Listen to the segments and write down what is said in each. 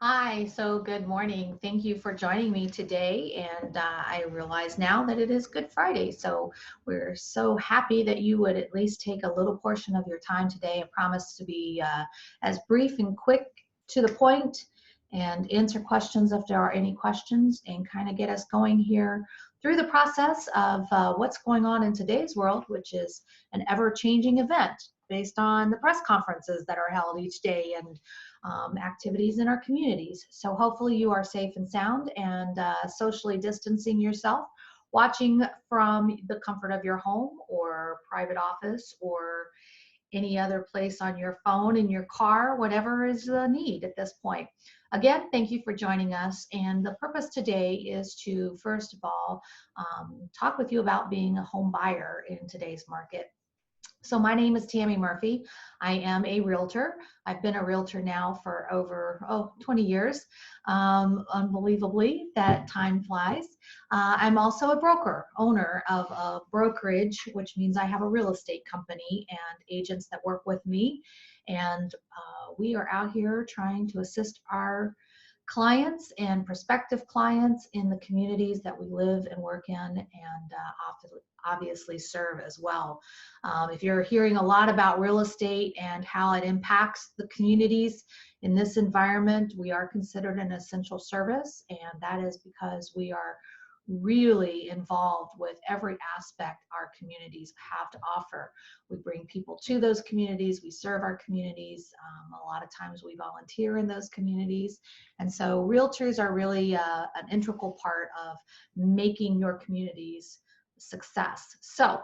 Hi, so good morning. Thank you for joining me today. And I realize now that it is Good Friday. So we're so happy that you would at least take a little portion of your time today. I promise to be as brief and quick to the point and answer questions if there are any questions and kind of get us going here through the process of what's going on in today's world, which is an ever changing event based on the press conferences that are held each day and activities in our communities. So hopefully you are safe and sound and socially distancing yourself, watching from the comfort of your home or private office or any other place on your phone, in your car, whatever is the need at this point. Again, thank you for joining us. And the purpose today is to, first of all, talk with you about being a home buyer in today's market. So my name is Tammy Murphy. I am a realtor. I've been a realtor now for over 20 years. Unbelievably, that time flies. I'm also a broker, owner of a brokerage, which means I have a real estate company and agents that work with me. And we are out here trying to assist our clients and prospective clients in the communities that we live and work in and obviously serve as well. If you're hearing a lot about real estate and how it impacts the communities in this environment, we are considered an essential service, and that is because we are really involved with every aspect our communities have to offer. We bring people to those communities, we serve our communities. A lot of times we volunteer in those communities. And so realtors are really an integral part of making your communities success. So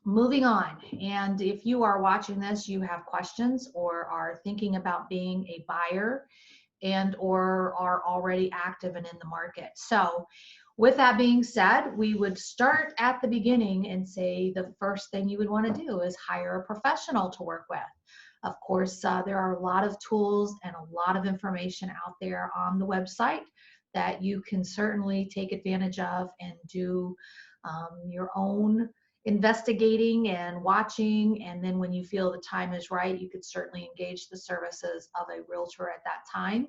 moving on, and if you are watching this, you have questions or are thinking about being a buyer and or are already active and in the market. So with that being said, we would start at the beginning and say the first thing you would want to do is hire a professional to work with. Of course, there are a lot of tools and a lot of information out there on the website that you can certainly take advantage of and do your own investigating and watching. And then when you feel the time is right, you could certainly engage the services of a realtor at that time.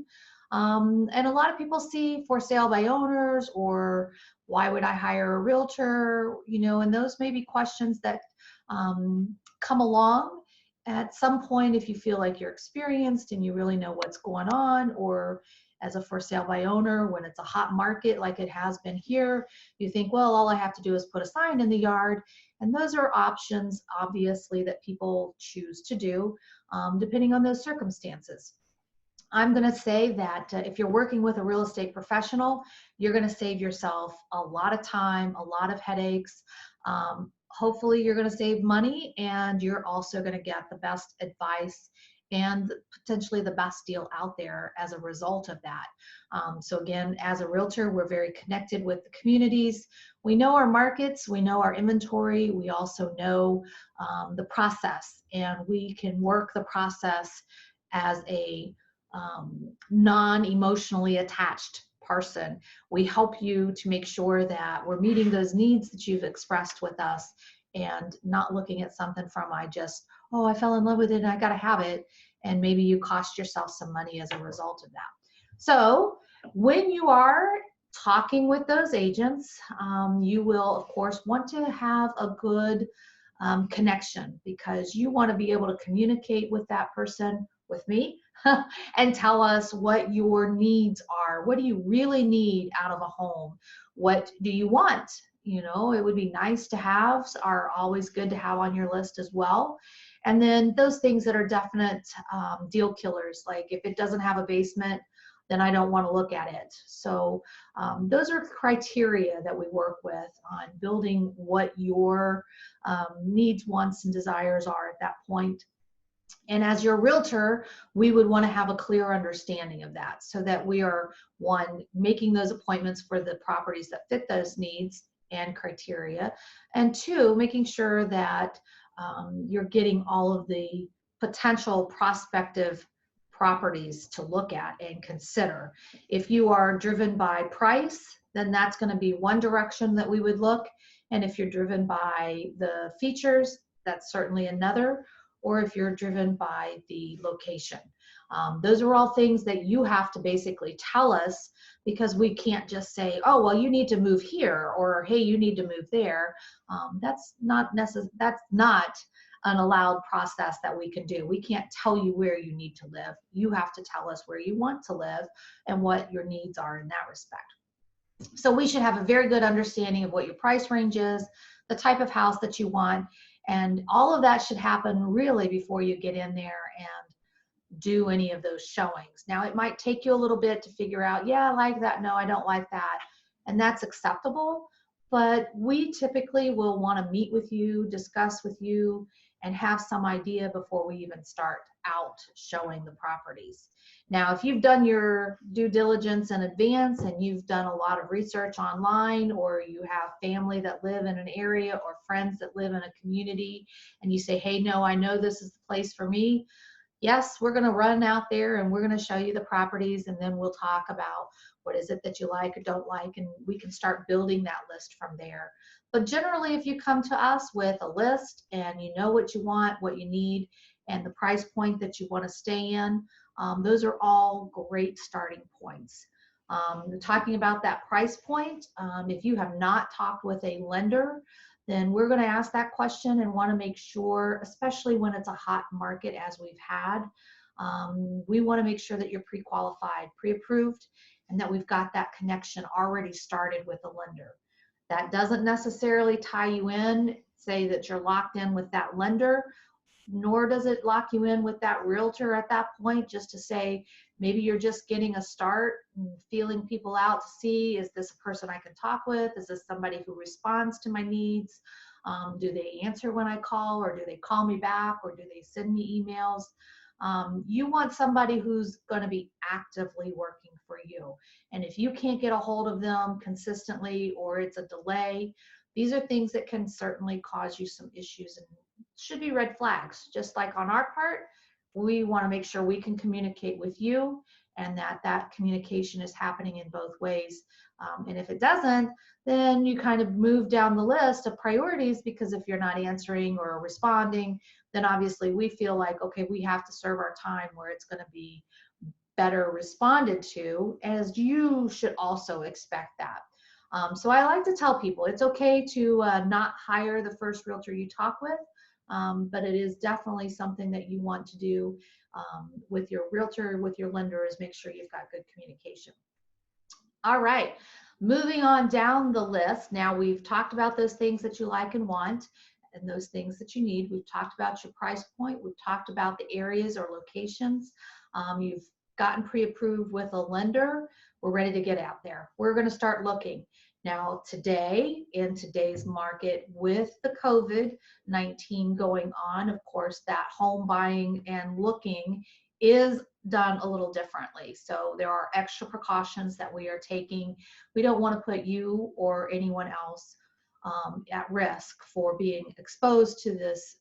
And a lot of people see for sale by owners or why would I hire a realtor? And those may be questions that come along at some point if you feel like you're experienced and you really know what's going on, or as a for sale by owner, when it's a hot market like it has been here, you think, well, all I have to do is put a sign in the yard. And those are options, obviously, that people choose to do depending on those circumstances. I'm going to say that if you're working with a real estate professional, you're going to save yourself a lot of time, a lot of headaches. Hopefully, you're going to save money, and you're also going to get the best advice and potentially the best deal out there as a result of that. So again, as a realtor, we're very connected with the communities. We know our markets, we know our inventory, we also know the process, and we can work the process as a non-emotionally attached person. We help you to make sure that we're meeting those needs that you've expressed with us and not looking at something from I fell in love with it and I got to have it. And maybe you cost yourself some money as a result of that. So when you are talking with those agents, you will, of course, want to have a good connection, because you want to be able to communicate with that person, with me, and tell us what your needs are. What do you really need out of a home? What do you want? It would be nice to have, are always good to have on your list as well. And then those things that are definite deal killers, like if it doesn't have a basement, then I don't want to look at it. So those are criteria that we work with on building what your needs, wants, and desires are at that point. And as your realtor, we would want to have a clear understanding of that, so that we are, one, making those appointments for the properties that fit those needs and criteria, and two, making sure that you're getting all of the potential prospective properties to look at and consider. If you are driven by price, then that's going to be one direction that we would look. And if you're driven by the features, that's certainly another. or if you're driven by the location. Those are all things that you have to basically tell us, because we can't just say, oh, well, you need to move here, or hey, you need to move there. That's not an allowed process that we can do. We can't tell you where you need to live. You have to tell us where you want to live and what your needs are in that respect. So we should have a very good understanding of what your price range is, the type of house that you want, and all of that should happen really before you get in there and do any of those showings. Now, it might take you a little bit to figure out, yeah, I like that, no, I don't like that, and that's acceptable. But we typically will want to meet with you, discuss with you, and have some idea before we even start out showing the properties. Now, if you've done your due diligence in advance and you've done a lot of research online, or you have family that live in an area or friends that live in a community, and you say, hey, no, I know this is the place for me, yes, we're going to run out there and we're going to show you the properties, and then we'll talk about what is it that you like or don't like, and we can start building that list from there. But generally, if you come to us with a list and you know what you want, what you need, and the price point that you want to stay in, those are all great starting points. Talking about that price point, if you have not talked with a lender, then we're going to ask that question and want to make sure, especially when it's a hot market as we've had, we want to make sure that you're pre-qualified, pre-approved, and that we've got that connection already started with the lender. That doesn't necessarily tie you in, say that you're locked in with that lender, nor does it lock you in with that realtor at that point, just to say, maybe you're just getting a start and feeling people out to see, is this a person I can talk with? Is this somebody who responds to my needs? Do they answer when I call, or do they call me back, or do they send me emails? You want somebody who's going to be actively working for you. And if you can't get a hold of them consistently, or it's a delay, these are things that can certainly cause you some issues and should be red flags. Just like on our part, we want to make sure we can communicate with you, and that communication is happening in both ways. And if it doesn't, then you kind of move down the list of priorities, because if you're not answering or responding, then obviously we feel like, okay, we have to serve our time where it's going to be better responded to, as you should also expect that. So I like to tell people it's okay to not hire the first realtor you talk with, but it is definitely something that you want to do with your realtor, with your lender, is make sure you've got good communication. All right, moving on down the list. Now, we've talked about those things that you like and want, and those things that you need. We've talked about your price point. We've talked about the areas or locations. You've gotten pre-approved with a lender. We're ready to get out there. We're going to start looking. Now, today, in today's market, with the COVID-19 going on, of course, that home buying and looking is done a little differently. So there are extra precautions that we are taking. We don't want to put you or anyone else at risk for being exposed to this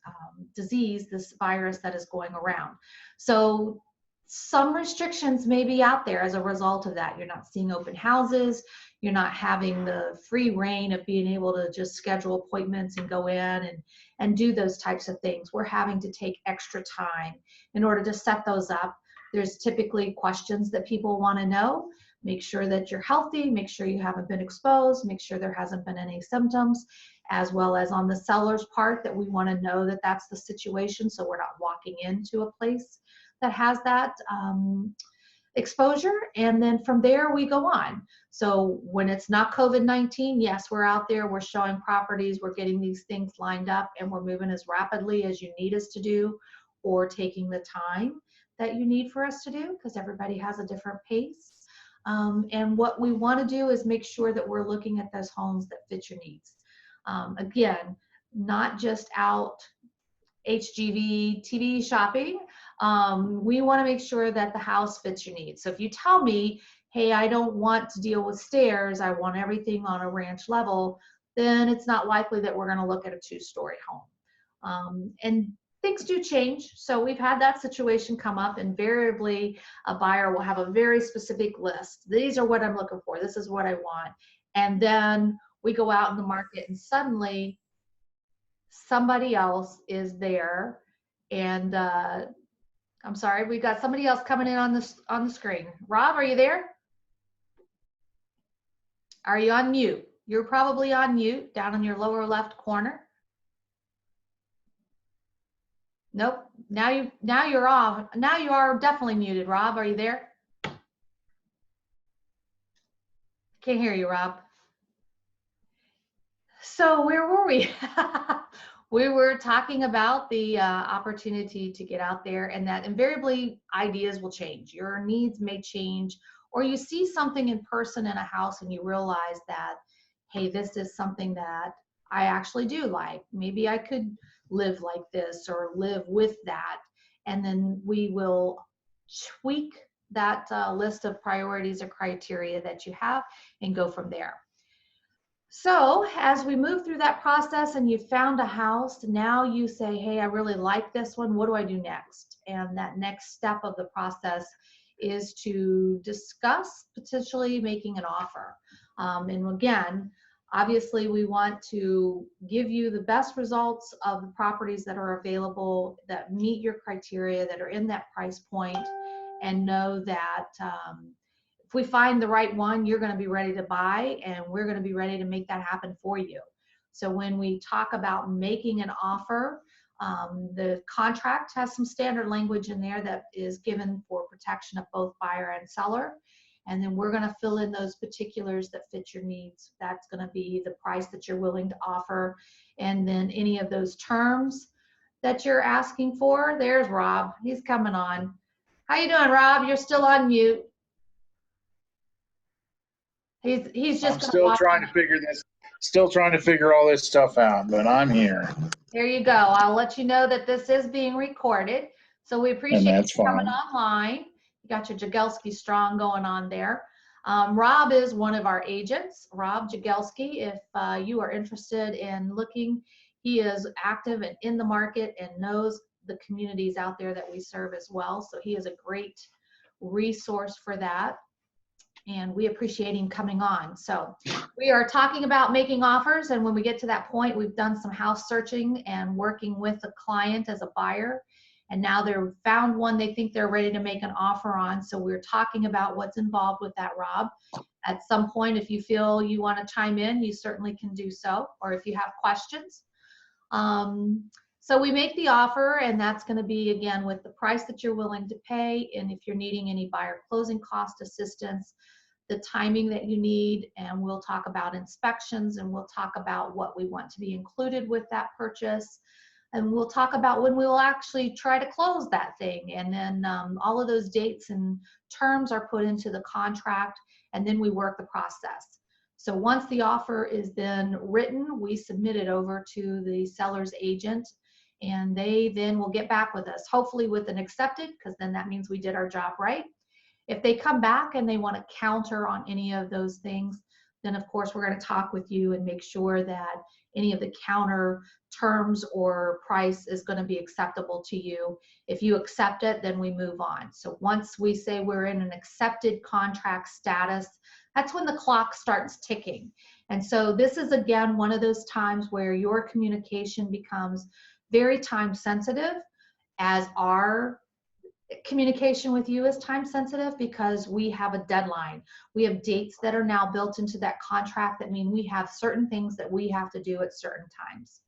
disease, this virus that is going around. So some restrictions may be out there as a result of that. You're not seeing open houses. You're not having the free reign of being able to just schedule appointments and go in and do those types of things. We're having to take extra time in order to set those up. There's typically questions that people want to know. Make sure that you're healthy, make sure you haven't been exposed, make sure there hasn't been any symptoms, as well as on the seller's part, that we want to know that that's the situation, so we're not walking into a place that has that exposure. And then from there we go on. So when it's not COVID-19, yes, we're out there, we're showing properties, we're getting these things lined up, and we're moving as rapidly as you need us to do, or taking the time that you need for us to do, because everybody has a different pace. And what we want to do is make sure that we're looking at those homes that fit your needs. Again, not just out HGV TV shopping. We want to make sure that the house fits your needs. So if you tell me, hey, I don't want to deal with stairs, I want everything on a ranch level, then it's not likely that we're going to look at a two-story home. And things do change. So we've had that situation come up. Invariably, a buyer will have a very specific list. These are what I'm looking for. This is what I want. And then we go out in the market, and suddenly somebody else is there And I'm sorry, we got somebody else coming in on the screen. Rob, are you there? Are you on mute? You're probably on mute down in your lower left corner. Nope. Now you're off. Now you are definitely muted. Rob, are you there? Can't hear you, Rob. So where were we? We were talking about the opportunity to get out there, and that invariably ideas will change. Your needs may change, or you see something in person in a house and you realize that, hey, this is something that I actually do like. Maybe I could live like this or live with that. And then we will tweak that list of priorities or criteria that you have and go from there. So as we move through that process and you found a house, now you say, hey, I really like this one. What do I do next? And that next step of the process is to discuss potentially making an offer. And again, obviously we want to give you the best results of the properties that are available, that meet your criteria, that are in that price point, and know that if we find the right one, you're going to be ready to buy, and we're going to be ready to make that happen for you. So when we talk about making an offer, the contract has some standard language in there that is given for protection of both buyer and seller. And then we're going to fill in those particulars that fit your needs. That's going to be the price that you're willing to offer. And then any of those terms that you're asking for. There's Rob. He's coming on. How you doing, Rob? You're still on mute. He's just I'm still trying to figure all this stuff out, but I'm here. There you go. I'll let you know that this is being recorded. So we appreciate you coming online. You got your Jagelski Strong going on there. Rob is one of our agents, Rob Jagelski. If you are interested in looking, he is active and in the market and knows the communities out there that we serve as well. So he is a great resource for that. And we appreciate him coming on. So we are talking about making offers, and when we get to that point, we've done some house searching and working with the client as a buyer, and now they've found one they think they're ready to make an offer on. So we're talking about what's involved with that, Rob. At some point, if you feel you want to chime in, you certainly can do so, or if you have questions. So we make the offer, and that's going to be, again, with the price that you're willing to pay, and if you're needing any buyer closing cost assistance, the timing that you need, and we'll talk about inspections, and we'll talk about what we want to be included with that purchase, and we'll talk about when we will actually try to close that thing, and then all of those dates and terms are put into the contract, and then we work the process. So once the offer is then written, we submit it over to the seller's agent, and they then will get back with us, hopefully with an accepted, because then that means we did our job right. If they come back and they want to counter on any of those things, then of course we're going to talk with you and make sure that any of the counter terms or price is going to be acceptable to you. If you accept it, then we move on. So once we say we're in an accepted contract status, that's when the clock starts ticking. And so this is, again, one of those times where your communication becomes very time sensitive, as our communication with you is time sensitive, because we have a deadline. We have dates that are now built into that contract that mean we have certain things that we have to do at certain times.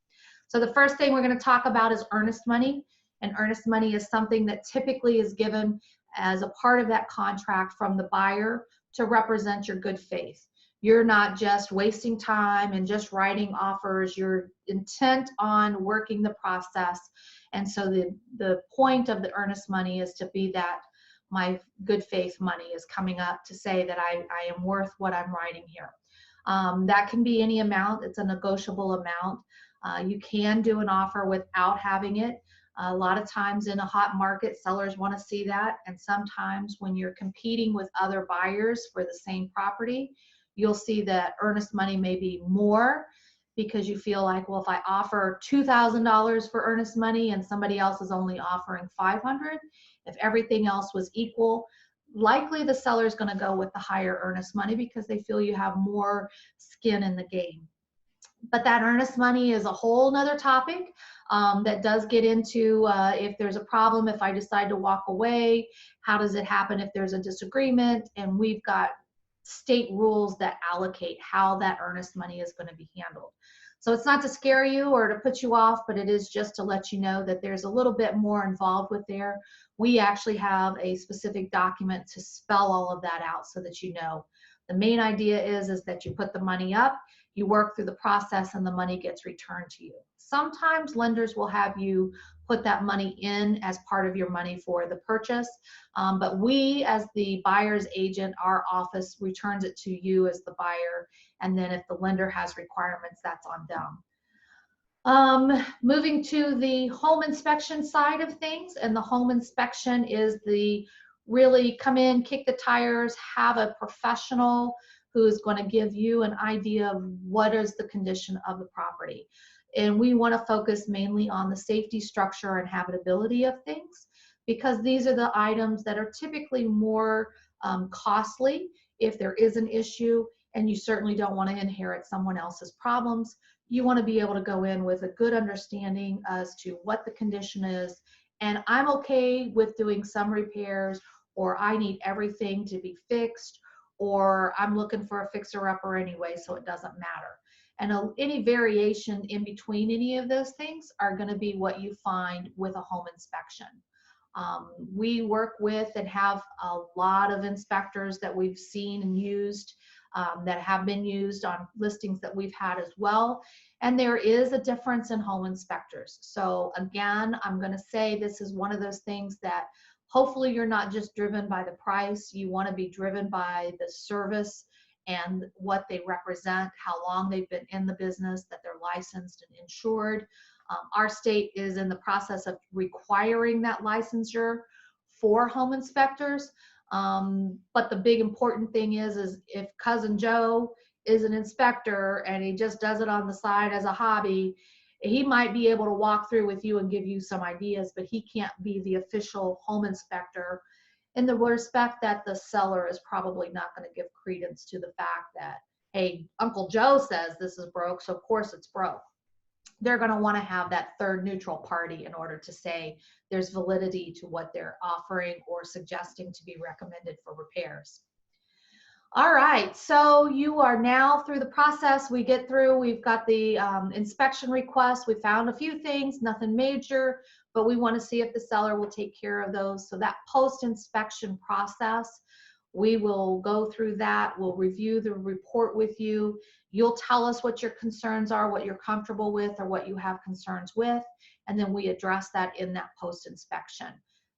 So the first thing we're going to talk about is earnest money. And earnest money is something that typically is given as a part of that contract from the buyer to represent your good faith. You're not just wasting time and just writing offers. You're intent on working the process. And so the point of the earnest money is to be that my good faith money is coming up to say that I am worth what I'm writing here. That can be any amount. It's a negotiable amount. You can do an offer without having it. A lot of times in a hot market, sellers want to see that. And sometimes when you're competing with other buyers for the same property, you'll see that earnest money may be more, because you feel like, well, if I offer $2,000 for earnest money and somebody else is only offering $500, if everything else was equal, likely the seller is going to go with the higher earnest money because they feel you have more skin in the game. But that earnest money is a whole nother topic. that does get into if there's a problem, if I decide to walk away, how does it happen if there's a disagreement, and we've got state rules that allocate how that earnest money is going to be handled. So it's not to scare you or to put you off, but it is just to let you know that there's a little bit more involved with there. We actually have a specific document to spell all of that out so that you know. The main idea is that you put the money up, you work through the process, and the money gets returned to you. Sometimes lenders will have you put that money in as part of your money for the purchase, but we, as the buyer's agent, our office returns it to you as the buyer, and then if the lender has requirements, that's on them. Moving to the home inspection side of things, and the home inspection is the really come in, kick the tires, have a professional who's going to give you an idea of what is the condition of the property. And we want to focus mainly on the safety, structure, and habitability of things, because these are the items that are typically more costly if there is an issue, and you certainly don't want to inherit someone else's problems. You want to be able to go in with a good understanding as to what the condition is, and I'm okay with doing some repairs, or I need everything to be fixed, or I'm looking for a fixer-upper anyway, so it doesn't matter. And any variation in between any of those things are going to be what you find with a home inspection. We work with and have a lot of inspectors that we've seen and used, that have been used on listings that we've had as well. And there is a difference in home inspectors. So again, I'm going to say this is one of those things that hopefully you're not just driven by the price. You want to be driven by the service and what they represent, how long they've been in the business, that they're licensed and insured. Our state is in the process of requiring that licensure for home inspectors. But the big important thing is if cousin Joe is an inspector and he just does it on the side as a hobby, he might be able to walk through with you and give you some ideas, but he can't be the official home inspector, in the respect that the seller is probably not going to give credence to the fact that, hey, Uncle Joe says this is broke, so of course it's broke. They're going to want to have that third neutral party in order to say there's validity to what they're offering or suggesting to be recommended for repairs. All right, so you are now through the process. We get through, we've got the inspection request. We found a few things, nothing major, but we want to see if the seller will take care of those. So that post-inspection process, we will go through that. We'll review the report with you. You'll tell us what your concerns are, what you're comfortable with, or what you have concerns with, and then we address that in that post-inspection.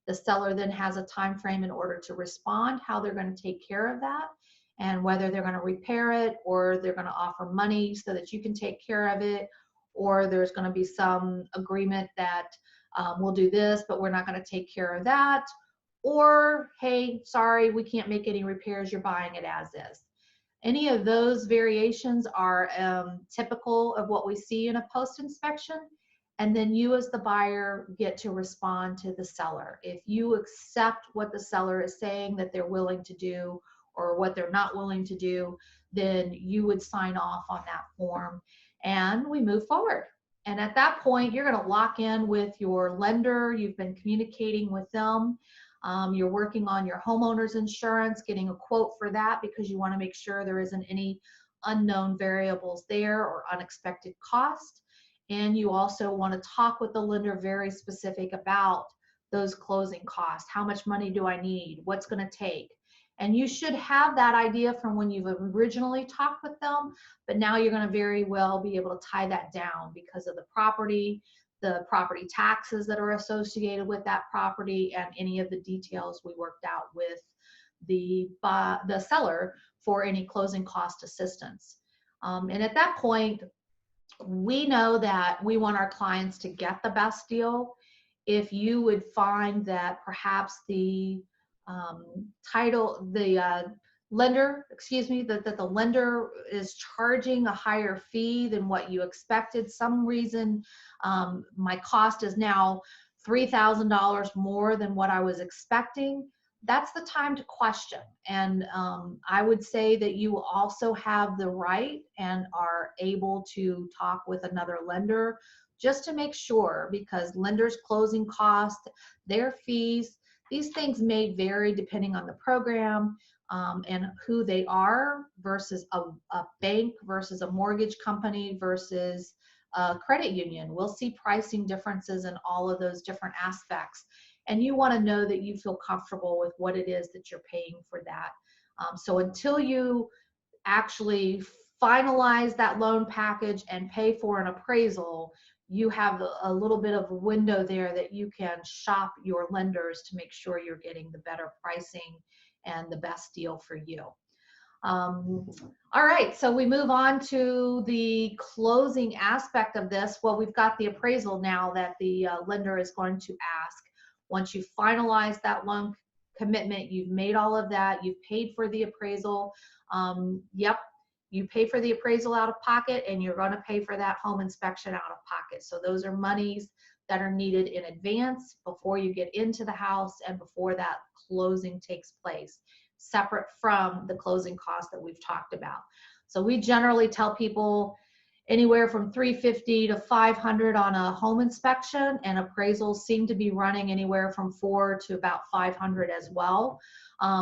The seller then has a time frame in order to respond, how they're going to take care of that, and whether they're going to repair it or they're going to offer money so that you can take care of it, or there's going to be some agreement that we'll do this, but we're not going to take care of that, or, hey, sorry, we can't make any repairs, you're buying it as is. Any of those variations are typical of what we see in a post-inspection, and then you as the buyer get to respond to the seller. If you accept what the seller is saying that they're willing to do or what they're not willing to do, then you would sign off on that form and we move forward. And at that point, you're going to lock in with your lender. You've been communicating with them. You're working on your homeowner's insurance, getting a quote for that because you want to make sure there isn't any unknown variables there or unexpected cost. And you also want to talk with the lender very specific about those closing costs. How much money do I need? What's going to take? And you should have that idea from when you've originally talked with them, but now you're going to very well be able to tie that down because of the property taxes that are associated with that property, and any of the details we worked out with the seller for any closing cost assistance. And at that point, we know that we want our clients to get the best deal. If you would find that perhaps the lender, that the lender is charging a higher fee than what you expected, some reason my cost is now $3,000 more than what I was expecting, that's the time to question. And I would say that you also have the right and are able to talk with another lender just to make sure, because lenders' closing costs, their fees, these things may vary depending on the program and who they are versus a bank versus a mortgage company versus a credit union. We'll see pricing differences in all of those different aspects. And you want to know that you feel comfortable with what it is that you're paying for that. So until you actually finalize that loan package and pay for an appraisal, you have a little bit of a window there that you can shop your lenders to make sure you're getting the better pricing and the best deal for you. All right, so we move on to the closing aspect of this. Well, we've got the appraisal now that the lender is going to ask. Once you finalize that loan commitment, you've made all of that, you've paid for the appraisal. Yep, you pay for the appraisal out of pocket, and you're going to pay for that home inspection out of pocket. So those are monies that are needed in advance before you get into the house and before that closing takes place, separate from the closing costs that we've talked about. So we generally tell people anywhere from $350 to $500 on a home inspection, and appraisals seem to be running anywhere from $400 to about $500 as well.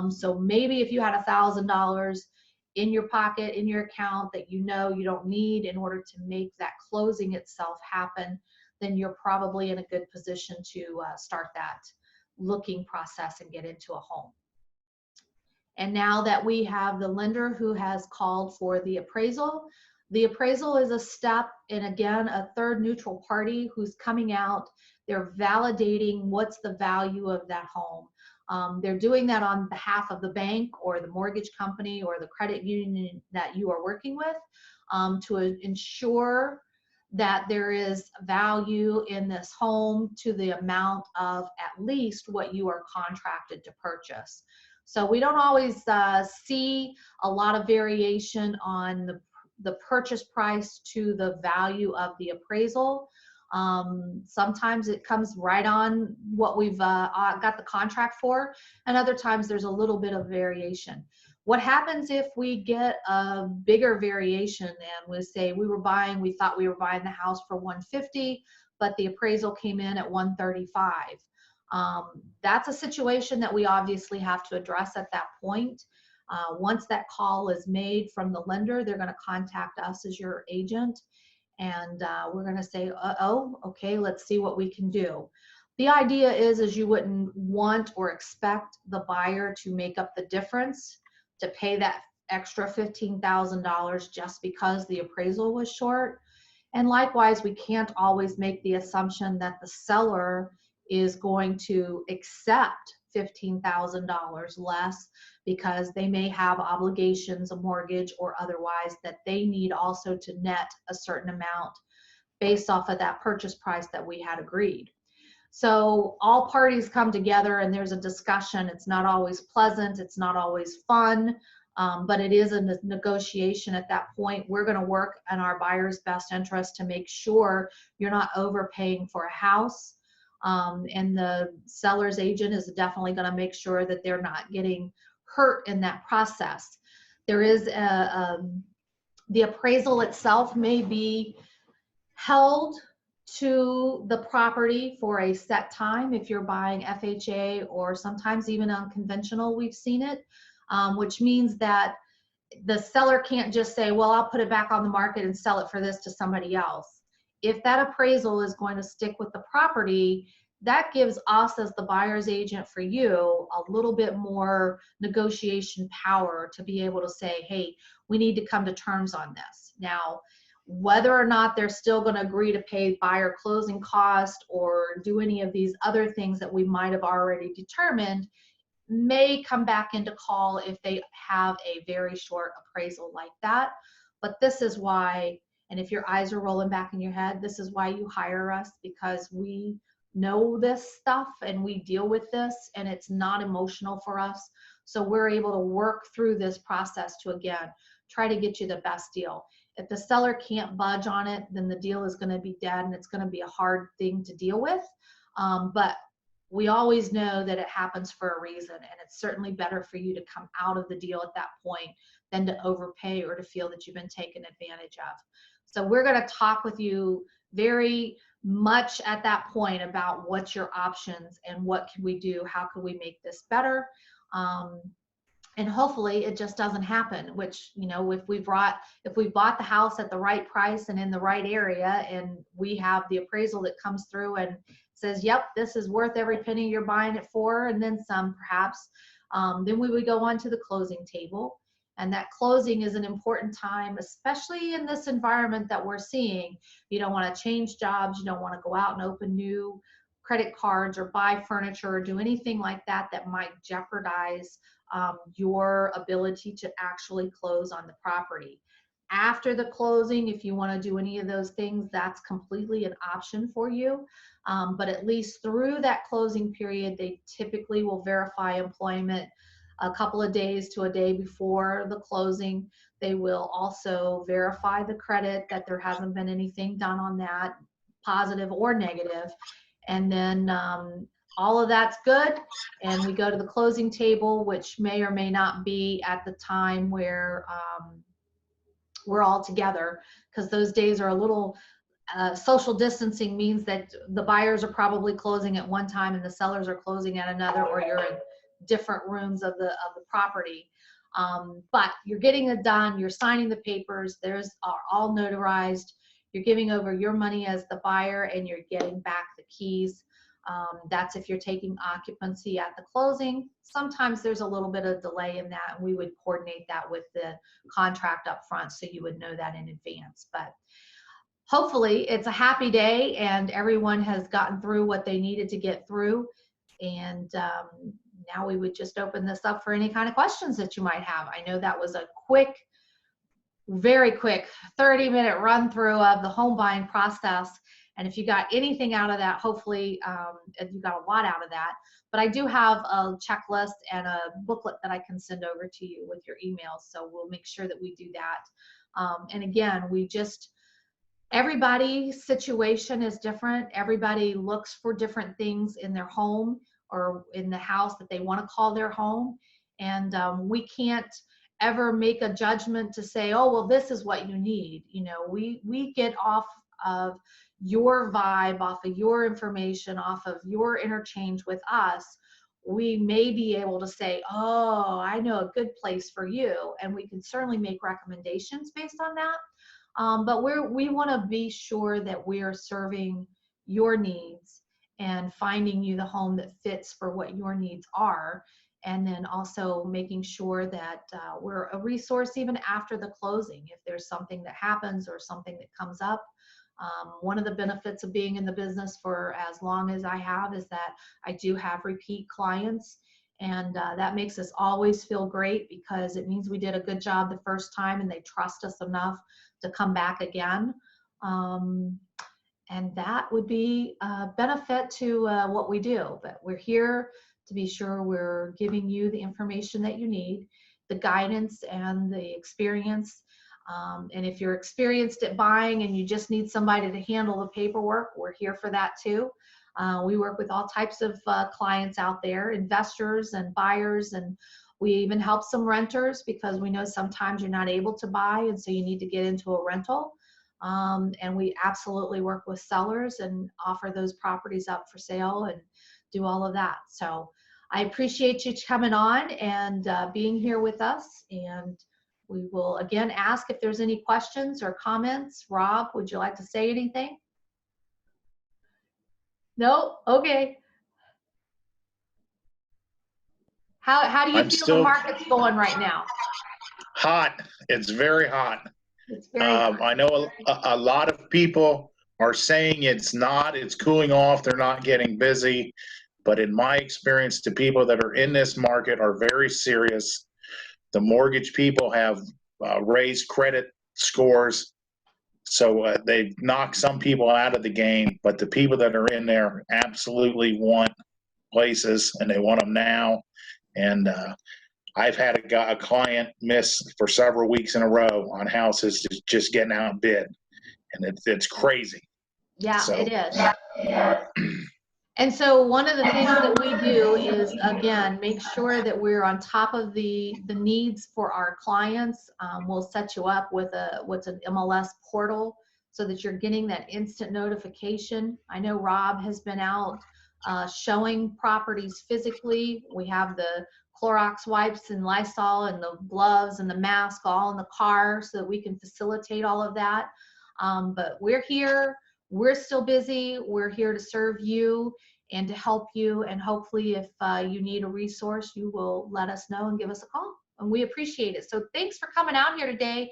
So maybe if you had $1,000 in your pocket, in your account, that you know you don't need in order to make that closing itself happen, then you're probably in a good position to start that looking process and get into a home. And now that we have the lender who has called for the appraisal is a step in, again, a third neutral party who's coming out. They're validating what's the value of that home. They're doing that on behalf of the bank or the mortgage company or the credit union that you are working with to ensure that there is value in this home to the amount of at least what you are contracted to purchase. So we don't always see a lot of variation on the purchase price to the value of the appraisal. Sometimes it comes right on what we've got the contract for, and other times there's a little bit of variation. What happens if we get a bigger variation and we say we thought we were buying the house for $150, but the appraisal came in at $135? That's a situation that we obviously have to address at that point. Once that call is made from the lender, they're going to contact us as your agent, and we're going to say, oh, okay, let's see what we can do. The idea is you wouldn't want or expect the buyer to make up the difference, to pay that extra $15,000 just because the appraisal was short. And likewise, we can't always make the assumption that the seller is going to accept $15,000 less, because they may have obligations, a mortgage or otherwise, that they need also to net a certain amount based off of that purchase price that we had agreed. So all parties come together and there's a discussion. It's not always pleasant, it's not always fun, but it is a negotiation at that point. We're going to work in our buyer's best interest to make sure you're not overpaying for a house. And the seller's agent is definitely going to make sure that they're not getting hurt in that process. There is the appraisal itself may be held to the property for a set time if you're buying FHA, or sometimes even unconventional, we've seen it, which means that the seller can't just say, well, I'll put it back on the market and sell it for this to somebody else. If that appraisal is going to stick with the property, that gives us as the buyer's agent for you a little bit more negotiation power to be able to say, hey, we need to come to terms on this. Now, whether or not they're still going to agree to pay buyer closing cost or do any of these other things that we might have already determined may come back into call if they have a very short appraisal like that. But this is why, and if your eyes are rolling back in your head, this is why you hire us, because we know this stuff and we deal with this, and it's not emotional for us. So we're able to work through this process to, again, try to get you the best deal. If the seller can't budge on it, then the deal is going to be dead, and it's going to be a hard thing to deal with. But we always know that it happens for a reason, and it's certainly better for you to come out of the deal at that point than to overpay or to feel that you've been taken advantage of. So we're going to talk with you very much at that point about what's your options and what can we do, how can we make this better. Um, and hopefully it just doesn't happen, which, you know, if we bought the house at the right price and in the right area, and we have the appraisal that comes through and says, yep, this is worth every penny you're buying it for, and then some perhaps, then we would go on to the closing table. And that closing is an important time, especially in this environment that we're seeing. You don't want to change jobs, you don't want to go out and open new credit cards or buy furniture or do anything like that that might jeopardize your ability to actually close on the property. After the closing, if you want to do any of those things, that's completely an option for you. But at least through that closing period, they typically will verify employment a couple of days to a day before the closing. They will also verify the credit, that there hasn't been anything done on that, positive or negative. And then all of that's good, and we go to the closing table, which may or may not be at the time where we're all together, because those days are a little social distancing means that the buyers are probably closing at one time and the sellers are closing at another, or you're in different rooms of the property. But you're getting it done, you're signing the papers, there's are all notarized, you're giving over your money as the buyer, and you're getting back the keys. That's if you're taking occupancy at the closing. Sometimes there's a little bit of delay in that, and we would coordinate that with the contract up front, so you would know that in advance. But hopefully it's a happy day and everyone has gotten through what they needed to get through. And now we would just open this up for any kind of questions that you might have. I know that was a quick, very quick 30-minute run through of the home buying process. And if you got anything out of that, hopefully you got a lot out of that. But I do have a checklist and a booklet that I can send over to you with your emails. So we'll make sure that we do that. And again, everybody's situation is different. Everybody looks for different things in their home or in the house that they want to call their home. And we can't ever make a judgment to say, oh, well, this is what you need. You know, we get off of your vibe, off of your information, off of your interchange with us. We may be able to say, oh, I know a good place for you. And we can certainly make recommendations based on that. But we want to be sure that we are serving your needs and finding you the home that fits for what your needs are. And then also making sure that we're a resource even after the closing. If there's something that happens or something that comes up, one of the benefits of being in the business for as long as I have is that I do have repeat clients. And that makes us always feel great, because it means we did a good job the first time and they trust us enough to come back again. And that would be a benefit to what we do. But we're here to be sure we're giving you the information that you need, the guidance and the experience. And if you're experienced at buying and you just need somebody to handle the paperwork, we're here for that too. We work with all types of clients out there, investors and buyers, and we even help some renters, because we know sometimes you're not able to buy and so you need to get into a rental. And we absolutely work with sellers and offer those properties up for sale and do all of that. So I appreciate you coming on and being here with us. And we will again ask if there's any questions or comments. Rob, would you like to say anything? No? Okay. How do you feel the market's going right now? Hot. It's very hot. It's very hot. I know a lot of people are saying it's not, it's cooling off, they're not getting busy. But in my experience, the people that are in this market are very serious. The mortgage people have raised credit scores. So they've knocked some people out of the game, but the people that are in there absolutely want places, and they want them now. And I've had a client miss for several weeks in a row on houses just getting outbid, and it's crazy. Yeah, So, it is. And so one of the things that we do is, again, make sure that we're on top of the needs for our clients. We'll set you up with what's an MLS portal, so that you're getting that instant notification. I know Rob has been out showing properties physically. We have the Clorox wipes and Lysol and the gloves and the mask all in the car so that we can facilitate all of that. But we're here. We're still busy. We're here to serve you and to help you. And hopefully if you need a resource, you will let us know and give us a call. And we appreciate it. So thanks for coming out here today.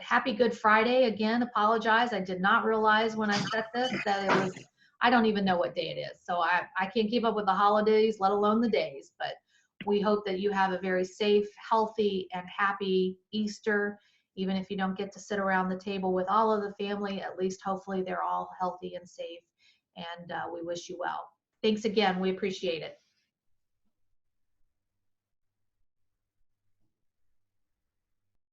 Happy Good Friday. Again, apologize. I did not realize when I set this that it was, I don't even know what day it is. So I can't keep up with the holidays, let alone the days. But we hope that you have a very safe, healthy, and happy Easter. Even if you don't get to sit around the table with all of the family, at least hopefully they're all healthy and safe. And we wish you well. Thanks again. We appreciate it.